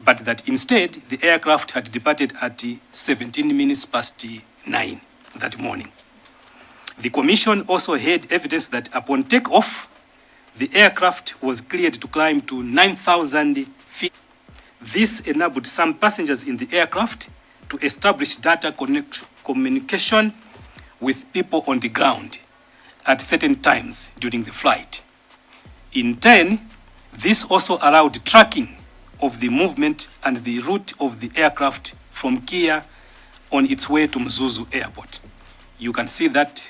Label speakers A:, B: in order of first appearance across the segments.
A: but that instead the aircraft had departed at 17 minutes past 9 that morning. The Commission also had evidence that upon takeoff, the aircraft was cleared to climb to 9,000 feet. This enabled some passengers in the aircraft to establish data communication with people on the ground at certain times during the flight. In turn, this also allowed tracking of the movement and the route of the aircraft from Kia on its way to Mzuzu Airport. You can see that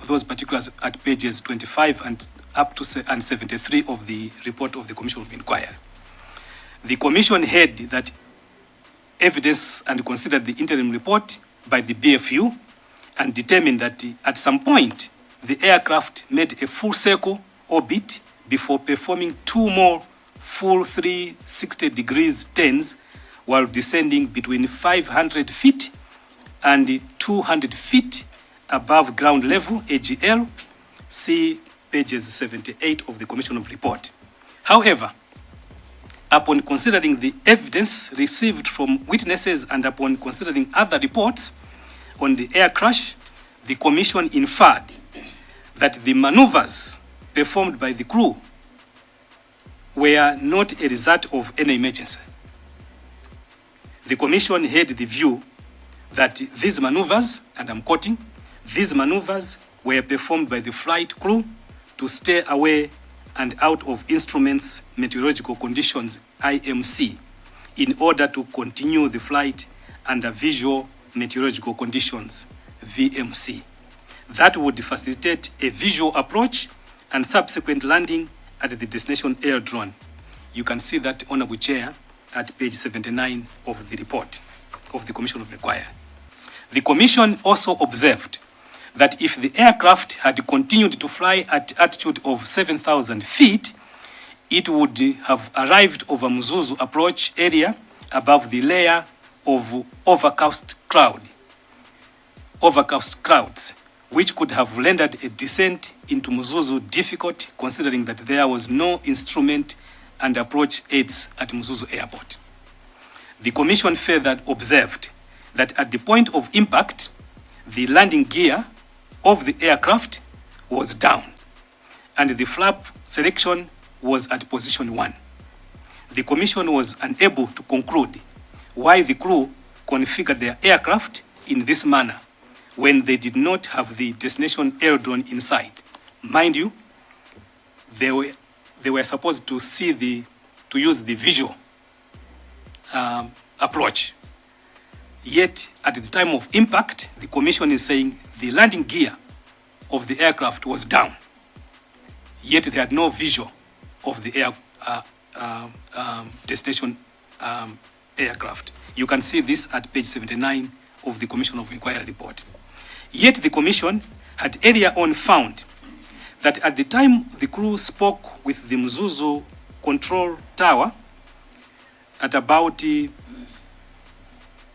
A: those particulars at pages 25 and up to 73 of the report of the Commission of Inquiry. The Commission heard that evidence and considered the interim report by the BFU and determined that at some point the aircraft made a full circle orbit before performing 2 more full 360 degrees turns while descending between 500 feet and 200 feet above ground level, AGL. See pages 78 of the Commission of Report. However, upon considering the evidence received from witnesses and upon considering other reports on the air crash, the Commission inferred that the maneuvers performed by the crew were not a result of any emergency. The Commission had the view that these maneuvers, and I'm quoting, these maneuvers were performed by the flight crew to stay away and out of instruments meteorological conditions, IMC, in order to continue the flight under visual meteorological conditions, VMC. That would facilitate a visual approach and subsequent landing at the destination air drone. You can see that, Honorable Chair, at page 79 of the report of the Commission of Inquiry. The Commission also observed that if the aircraft had continued to fly at altitude of 7,000 feet, it would have arrived over Mzuzu approach area above the layer of overcast clouds, which could have rendered a descent into Mzuzu difficult, considering that there was no instrument and approach aids at Mzuzu Airport. The Commission further observed that at the point of impact, the landing gear of the aircraft was down and the flap selection was at position 1. The Commission was unable to conclude why the crew configured their aircraft in this manner when they did not have the destination aerodrome in sight. Mind you, they were supposed to use the visual approach. Yet, at the time of impact, the Commission is saying the landing gear of the aircraft was down. Yet, they had no visual of the destination aircraft. You can see this at page 79 of the Commission of Inquiry report. Yet, the Commission had earlier on found that at the time the crew spoke with the Mzuzu control tower at about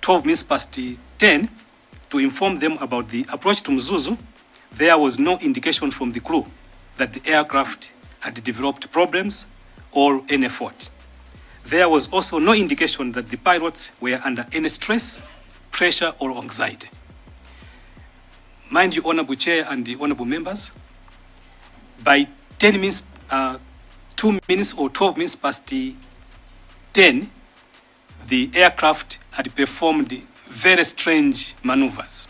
A: 12 minutes past 10 to inform them about the approach to Mzuzu, there was no indication from the crew that the aircraft had developed problems or any fault. There was also no indication that the pilots were under any stress, pressure, or anxiety. Mind you, Honorable Chair and the Honorable Members, by 10 minutes, 2 minutes or 12 minutes past 10, the aircraft had performed very strange maneuvers.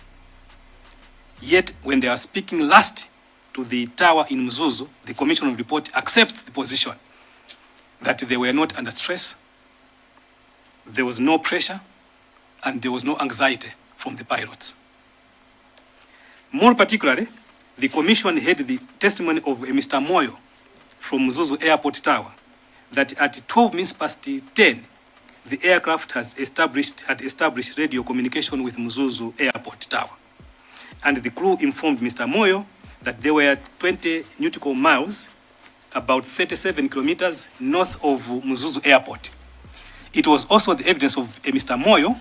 A: Yet, when they are speaking last to the tower in Mzuzu, the Commission of Report accepts the position that they were not under stress, there was no pressure, and there was no anxiety from the pilots. More particularly, the Commission heard the testimony of Mr. Moyo from Mzuzu Airport Tower that at 12 minutes past 10, the aircraft had established radio communication with Mzuzu Airport Tower. And the crew informed Mr. Moyo that they were 20 nautical miles, about 37 kilometers north of Mzuzu Airport. It was also the evidence of Mr. Moyo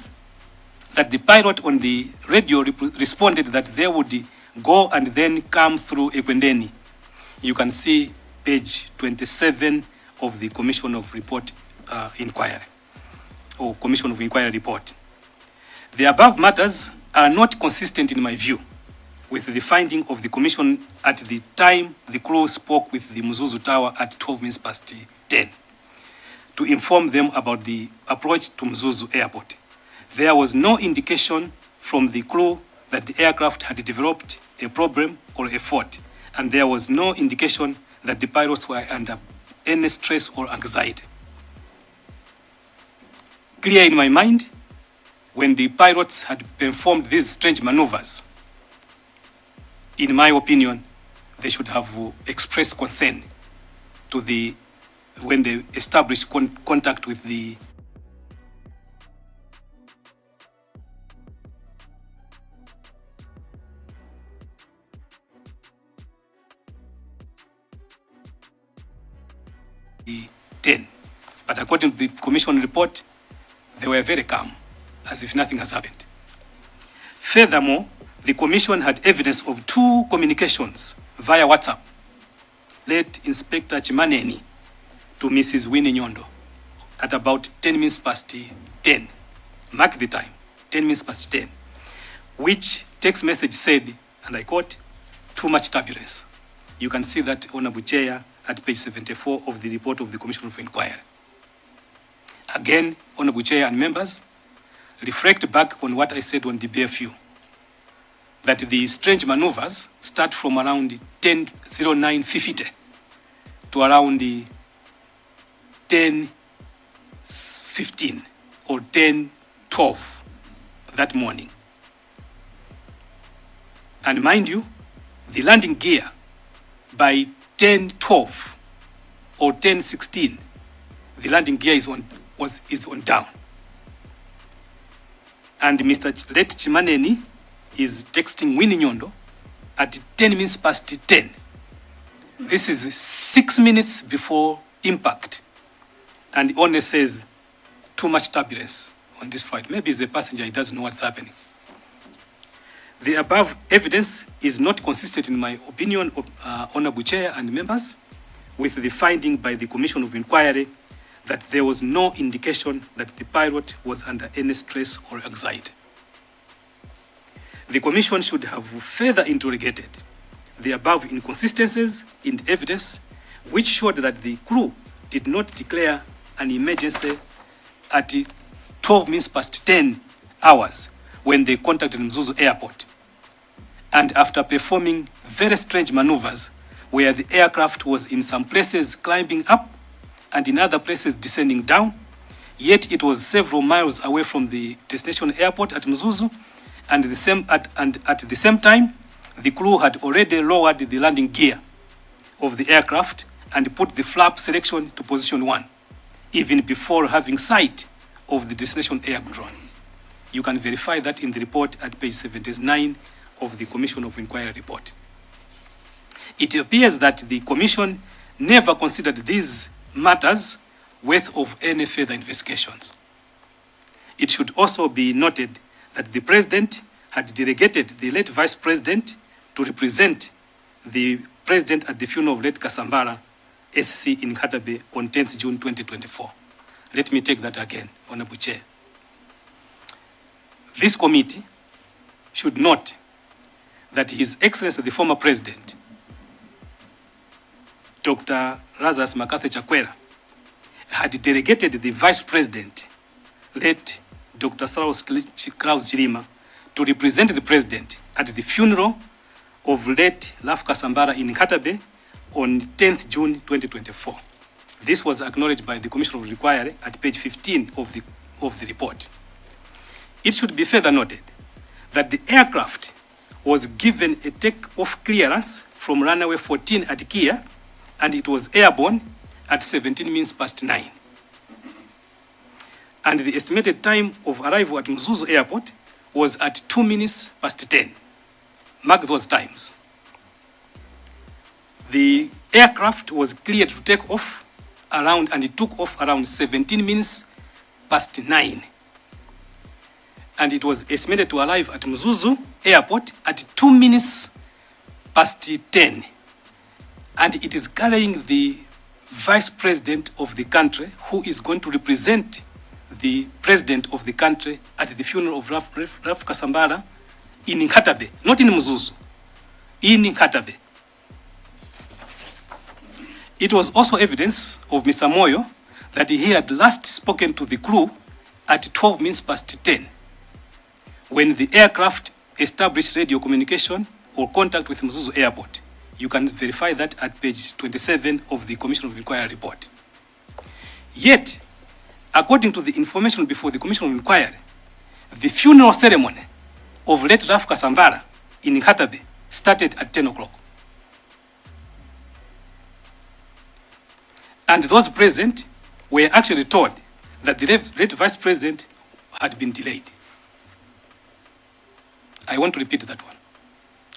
A: that the pilot on the radio responded that they would go and then come through Ekwendeni. You can see page 27 of the Commission of Report Inquiry. or Commission of Inquiry report. The above matters are not consistent in my view with the finding of the Commission at the time the crew spoke with the Mzuzu Tower at 12 minutes past 10 to inform them about the approach to Mzuzu Airport. There was no indication from the crew that the aircraft had developed a problem or a fault, and there was no indication that the pilots were under any stress or anxiety. Clear in my mind, when the pilots had performed these strange maneuvers, in my opinion, they should have expressed concern to when they established contact with the the 10. But according to the Commission report, they were very calm, as if nothing has happened. Furthermore, the Commission had evidence of 2 communications via WhatsApp. Late Inspector Chimaneni to Mrs. Winnie Nyondo at about 10 minutes past 10. Mark the time, 10 minutes past 10, which text message said, and I quote, "Too much turbulence." You can see that, Honorable Chair, at page 74 of the report of the Commission of Inquiry. Again, Honorable Chair and members, reflect back on what I said on the BFU, that the strange maneuvers start from around 10:09:50 to around 10:15 or 10:12 that morning. And mind you, the landing gear by 10:12 or 10:16, the landing gear is on down. And Mr. Late Chimaneni is texting Winnie Nyondo at 10 minutes past 10. This is 6 minutes before impact. And he only says, "Too much turbulence on this flight." Maybe he's a passenger, he doesn't know what's happening. The above evidence is not consistent, in my opinion, Honorable Chair and members, with the finding by the Commission of Inquiry that there was no indication that the pilot was under any stress or anxiety. The Commission should have further interrogated the above inconsistencies in evidence, which showed that the crew did not declare an emergency at 12 minutes past 10 hours when they contacted Mzuzu Airport, and after performing very strange maneuvers where the aircraft was in some places climbing up and in other places descending down, yet it was several miles away from the destination airport at Mzuzu, and at the same time, the crew had already lowered the landing gear of the aircraft and put the flap selection to position 1, even before having sight of the destination aircraft. You can verify that in the report at page 79 of the Commission of Inquiry report. It appears that the Commission never considered these matters worth of any further investigations. It should also be noted that the President had delegated the late Vice President to represent the President at the funeral of late Kasambara, SC in Katabe on 10th June 2024. Let me take that again, Honorable Chair. This committee should note that His Excellency the former President, Dr. Lazarus Makathi Chakwera, had delegated the Vice President, late Dr. Klaus Chilima, to represent the President at the funeral of late Laf Kasambara in Katabe on 10th June 2024. This was acknowledged by the Commission of Inquiry at page 15 of the report. It should be further noted that the aircraft was given a take-off clearance from runway 14 at Kia, and it was airborne at 17 minutes past 9. And the estimated time of arrival at Mzuzu Airport was at 2 minutes past 10. Mark those times. The aircraft was cleared to take off around, and it took off around 17 minutes past 9. And it was estimated to arrive at Mzuzu Airport at 2 minutes past 10. And it is carrying the Vice President of the country who is going to represent the president of the country at the funeral of Raf Kasambara in Nkatabe, not in Mzuzu, in Nkatabe. It was also evidence of Mr. Moyo that he had last spoken to the crew at 12 minutes past 10, when the aircraft established radio communication or contact with Mzuzu Airport. You can verify that at page 27 of the Commission of Inquiry report. Yet, according to the information before the Commission of Inquiry, the funeral ceremony of late Raf Kasambara in Nkatabe started at 10 o'clock. And those present were actually told that the late Vice President had been delayed. I want to repeat that one,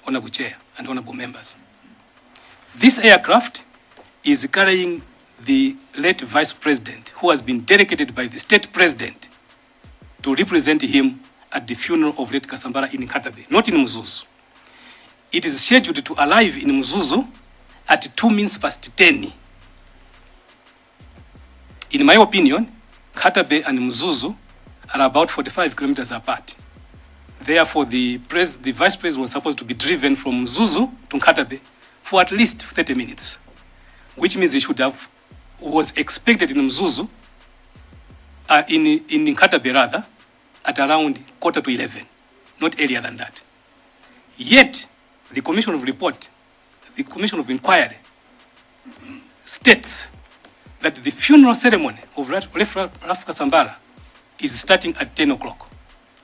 A: Honorable Chair and Honorable Members. This aircraft is carrying the late Vice President, who has been dedicated by the State President to represent him at the funeral of late Kasambara in Nkatabe, not in Mzuzu. It is scheduled to arrive in Mzuzu at 2 minutes past 10. In my opinion, Nkatabe and Mzuzu are about 45 kilometers apart. Therefore, the Vice President was supposed to be driven from Mzuzu to Nkatabe for at least 30 minutes, which means he should have, was expected in Mzuzu, in Nkatabe rather, at around 11:15, not earlier than that. Yet, the Commission of Inquiry states that the funeral ceremony of Raf Kasambara is starting at 10 o'clock.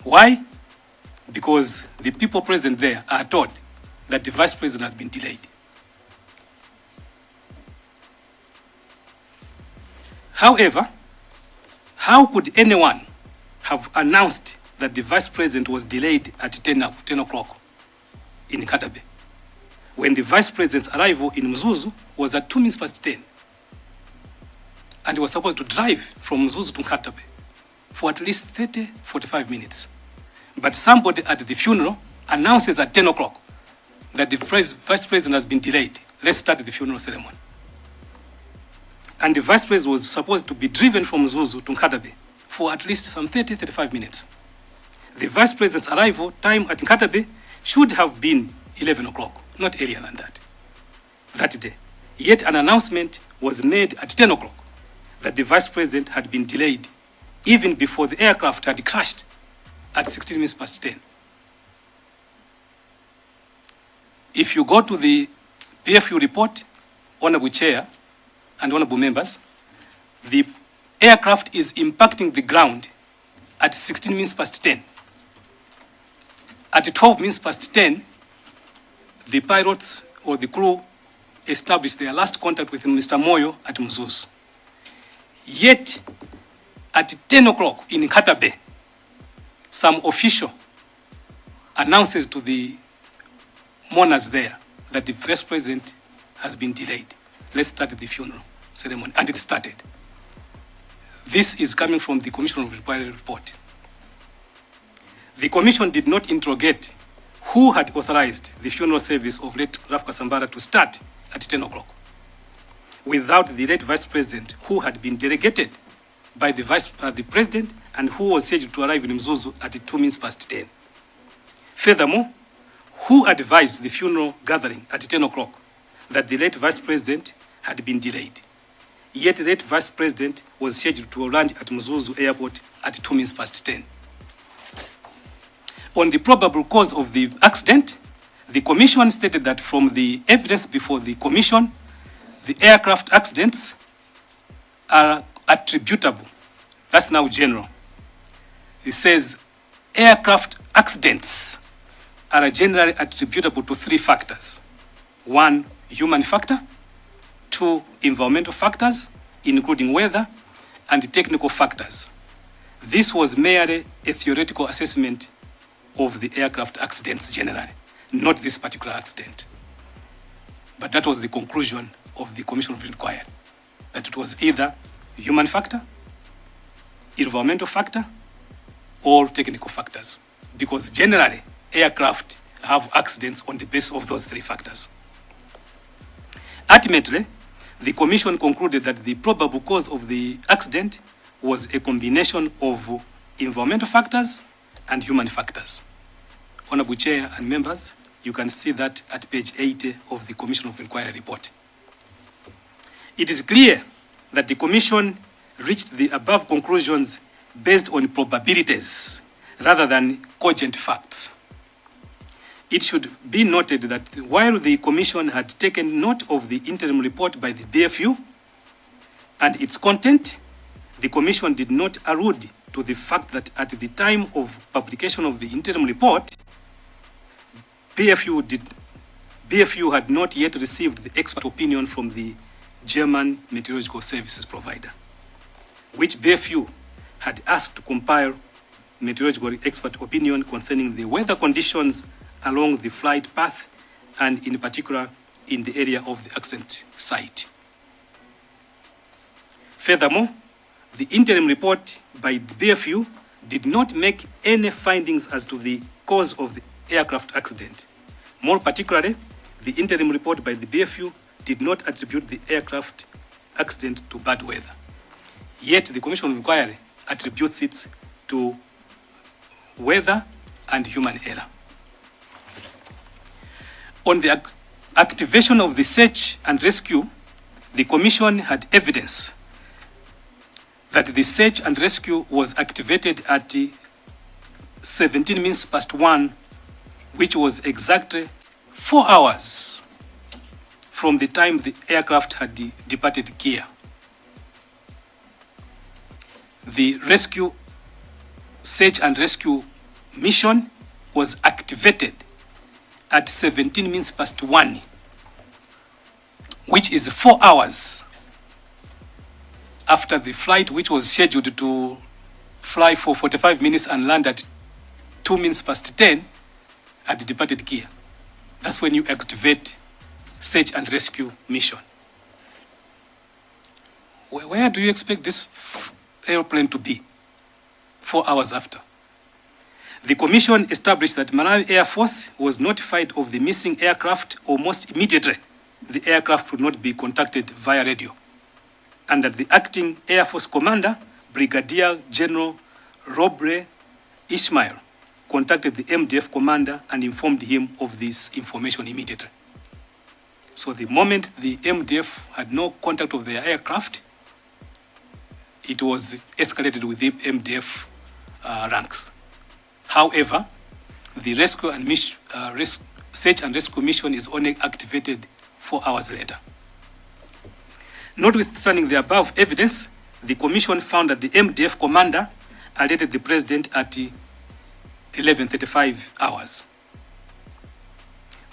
A: Why? Because the people present there are told that the Vice President has been delayed. However, how could anyone have announced that the Vice President was delayed at 10 o'clock in Nkatabe, when the Vice President's arrival in Mzuzu was at 2 minutes past 10, and he was supposed to drive from Mzuzu to Nkatabe for at least 45 minutes. But somebody at the funeral announces at 10 o'clock that the Vice President has been delayed. Let's start the funeral ceremony. And the Vice President was supposed to be driven from Mzuzu to Nkatabe for at least some 35 minutes. The Vice President's arrival time at Nkatabe should have been 11 o'clock, not earlier than that day. Yet an announcement was made at 10 o'clock that the Vice President had been delayed even before the aircraft had crashed at 16 minutes past 10. If you go to the PFU report, Honorable Chair and Honorable Members, the aircraft is impacting the ground at 16 minutes past 10. At 12 minutes past 10, the pilots or the crew established their last contact with Mr. Moyo at Mzuzu. Yet, at 10 o'clock in Nkatabe, some official announces to the mourners there that the Vice President has been delayed. Let's start the funeral ceremony. And it started. This is coming from the Commission of Inquiry report. The Commission did not interrogate who had authorized the funeral service of late Raf Kasambara to start at 10 o'clock without the late Vice President, who had been delegated by the President and who was scheduled to arrive in Mzuzu at 2 minutes past 10. Furthermore, who advised the funeral gathering at 10 o'clock that the late Vice President had been delayed. Yet the late Vice President was scheduled to land at Mzuzu Airport at 2 minutes past 10. On the probable cause of the accident, the Commission stated that from the evidence before the Commission, the aircraft accidents are attributable. That's now general. It says aircraft accidents are generally attributable to 3 factors. 1, human factor. 2, environmental factors, including weather, and technical factors. This was merely a theoretical assessment of the aircraft accidents generally, not this particular accident. But that was the conclusion of the Commission of Inquiry, that it was either human factor, environmental factor, or technical factors, because generally aircraft have accidents on the basis of those 3 factors. Ultimately, the Commission concluded that the probable cause of the accident was a combination of environmental factors and human factors. Honorable Chair and members, you can see that at page 80 of the Commission of Inquiry report. It is clear that the Commission reached the above conclusions based on probabilities rather than cogent facts. It should be noted that while the Commission had taken note of the interim report by the BFU and its content, the Commission did not allude to the fact that at the time of publication of the interim report, BFU had not yet received the expert opinion from the German meteorological services provider, which BFU had asked to compile meteorological expert opinion concerning the weather conditions along the flight path and in particular in the area of the accident site. Furthermore, the interim report by the BFU did not make any findings as to the cause of the aircraft accident. More particularly, the interim report by the BFU did not attribute the aircraft accident to bad weather. Yet the Commission of Inquiry attributes it to weather and human error. On the activation of the search and rescue, the Commission had evidence that the search and rescue was activated at 17 minutes past 1, which was exactly 4 hours from the time the aircraft had departed gear. The search and rescue mission was activated at 17 minutes past 1, which is 4 hours after the flight, which was scheduled to fly for 45 minutes and land at 2 minutes past 10 at the departed gear. That's when you activate search and rescue mission. Where do you expect this airplane to be 4 hours after? The Commission established that Malawi Air Force was notified of the missing aircraft almost immediately the aircraft could not be contacted via radio, and that the acting Air Force commander, Brigadier General Robre Ishmael, contacted the MDF commander and informed him of this information immediately. So the moment the MDF had no contact of their aircraft, it was escalated with the MDF ranks. However, the search and rescue mission is only activated 4 hours later. Notwithstanding the above evidence, the Commission found that the MDF commander alerted the President at 11:35 hours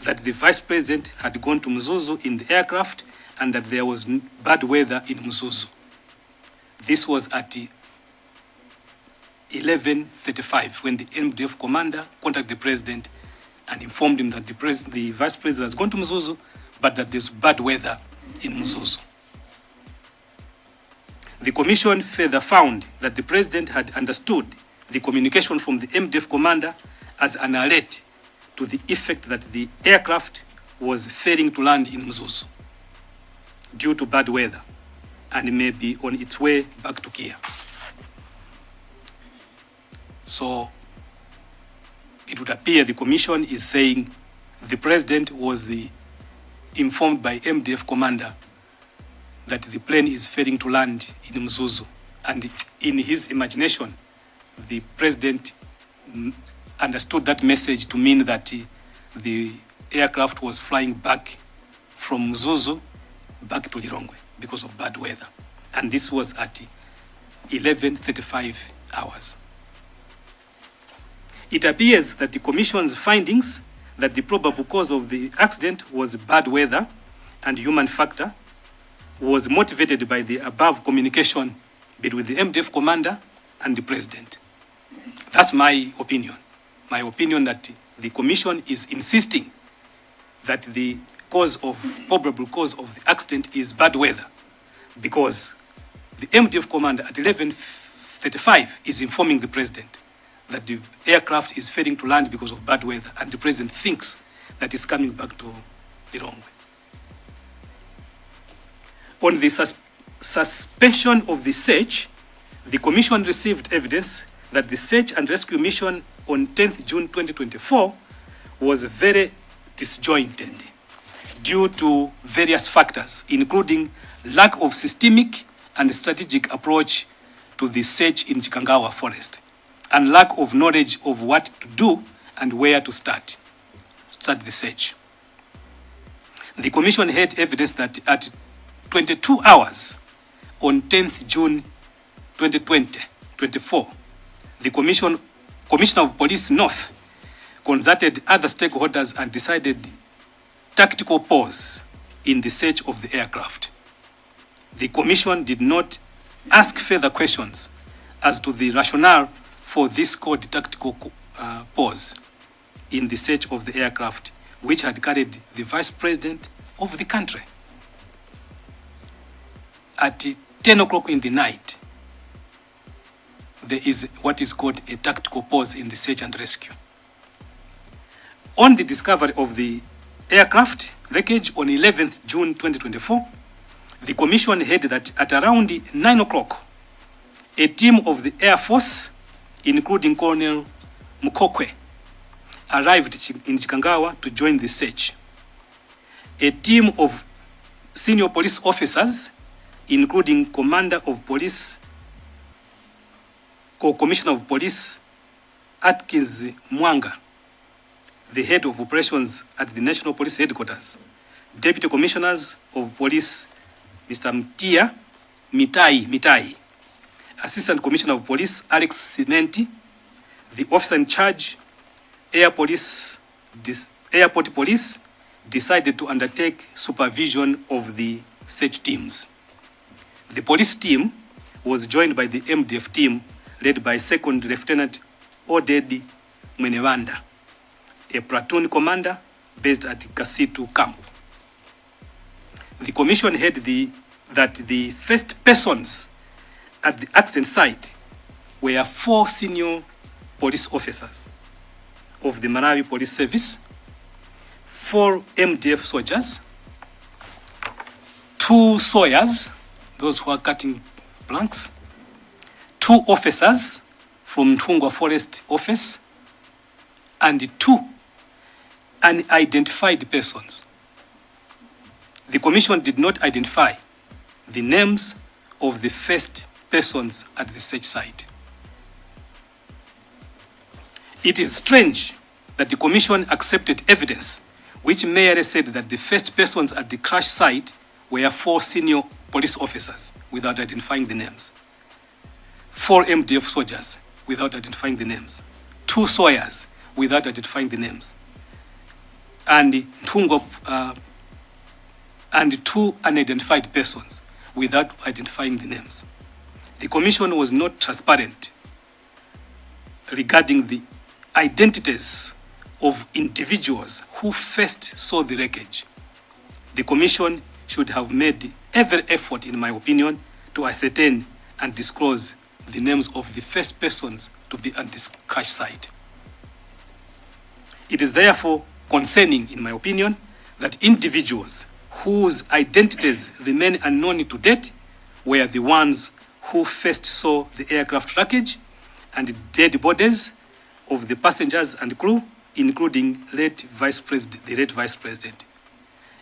A: that the Vice President had gone to Mzuzu in the aircraft and that there was bad weather in Mzuzu. This was at 11:35 when the MDF commander contacted the President and informed him that the Vice President has gone to Mzuzu, but that there's bad weather in Mzuzu. The Commission further found that the President had understood the communication from the MDF commander as an alert to the effect that the aircraft was failing to land in Mzuzu due to bad weather and may be on its way back to Kia. So it would appear the Commission is saying the President was informed by MDF commander that the plane is failing to land in Mzuzu, and in his imagination, the President understood that message to mean that the aircraft was flying back from Mzuzu back to Lilongwe because of bad weather. And this was at 11:35 hours. It appears that the Commission's findings that the probable cause of the accident was bad weather and human factor was motivated by the above communication between the MDF commander and the President. That's my opinion. My opinion that the Commission is insisting that the probable cause of the accident is bad weather, because the MDF commander at 11:35 is informing the President that the aircraft is failing to land because of bad weather, and the President thinks that it's coming back to Lilongwe. On the suspension of the search, The Commission received evidence that the search and rescue mission on 10th June 2024 was very disjointed due to various factors, including lack of systemic and strategic approach to the search in Chikangawa forest, and lack of knowledge of what to do and where to start the search. The Commission had evidence that at 22 hours on 10th June 2024, the Commissioner of Police North consulted other stakeholders and decided tactical pause in the search of the aircraft. The Commission did not ask further questions as to the rationale for this called tactical pause in the search of the aircraft, which had carried the Vice President of the country. At 10 o'clock in the night, there is what is called a tactical pause in the search and rescue. On the discovery of the aircraft wreckage on 11th June 2024, the Commission heard that at around 9 o'clock, a team of the Air Force, including Colonel Mukokwe, arrived in Chikangawa to join the search. A team of senior police officers, including Commander of Police, Co-Commissioner of Police Atkins Mwanga, the head of operations at the National Police Headquarters, Deputy Commissioners of Police Mr. Mitai, Assistant Commissioner of Police Alex Cimenti, the officer in charge, Airport Police, decided to undertake supervision of the search teams. The police team was joined by the MDF team led by Second Lieutenant Odedi Mwenewanda, a platoon commander based at Kasitu camp. The Commission heard that the first persons at the accident site were 4 senior police officers of the Malawi Police Service, 4 MDF soldiers, 2 sawyers, those who are cutting planks, 2 officers from Ntungwa Forest Office, and 2 unidentified persons. The Commission did not identify the names of the first persons at the search site. It is strange that the Commission accepted evidence which merely said that the first persons at the crash site were 4 senior police officers without identifying the names, 4 MDF soldiers without identifying the names, 2 sawyers without identifying the names, and 2 unidentified persons without identifying the names. The Commission was not transparent regarding the identities of individuals who first saw the wreckage. The Commission should have made every effort, in my opinion, to ascertain and disclose the names of the first persons to be at this crash site. It is therefore concerning, in my opinion, that individuals whose identities remain unknown to date were the ones who first saw the aircraft wreckage and dead bodies of the passengers and crew, including the late Vice President.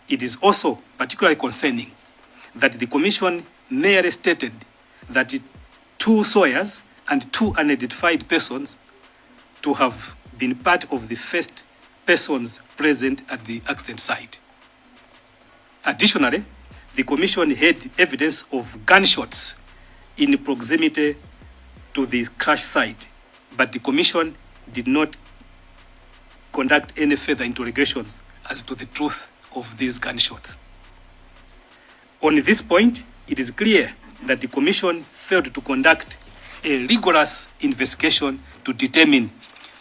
A: It is also particularly concerning that the Commission merely stated that 2 sawyers and 2 unidentified persons to have been part of the first persons present at the accident site. Additionally, the Commission had evidence of gunshots in proximity to the crash site, but the Commission did not conduct any further interrogations as to the truth of these gunshots. On this point, it is clear that the Commission failed to conduct a rigorous investigation to determine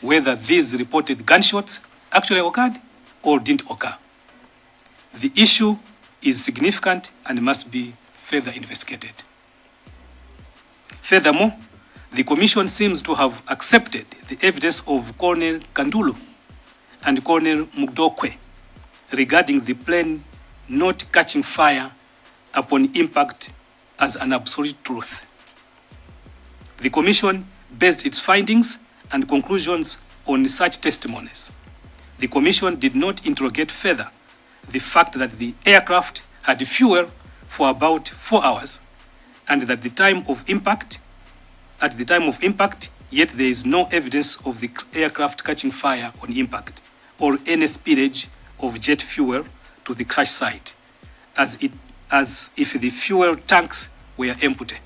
A: whether these reported gunshots actually occurred or didn't occur. The issue is significant and must be further investigated. Furthermore, the Commission seems to have accepted the evidence of Colonel Kandulu and Colonel Mugdokwe regarding the plane not catching fire upon impact as an absolute truth. The Commission based its findings and conclusions on such testimonies. The Commission did not interrogate further the fact that the aircraft had fuel for about 4 hours and that at the time of impact, yet there is no evidence of the aircraft catching fire on impact or any spillage of jet fuel to the crash site, as if the fuel tanks were empty.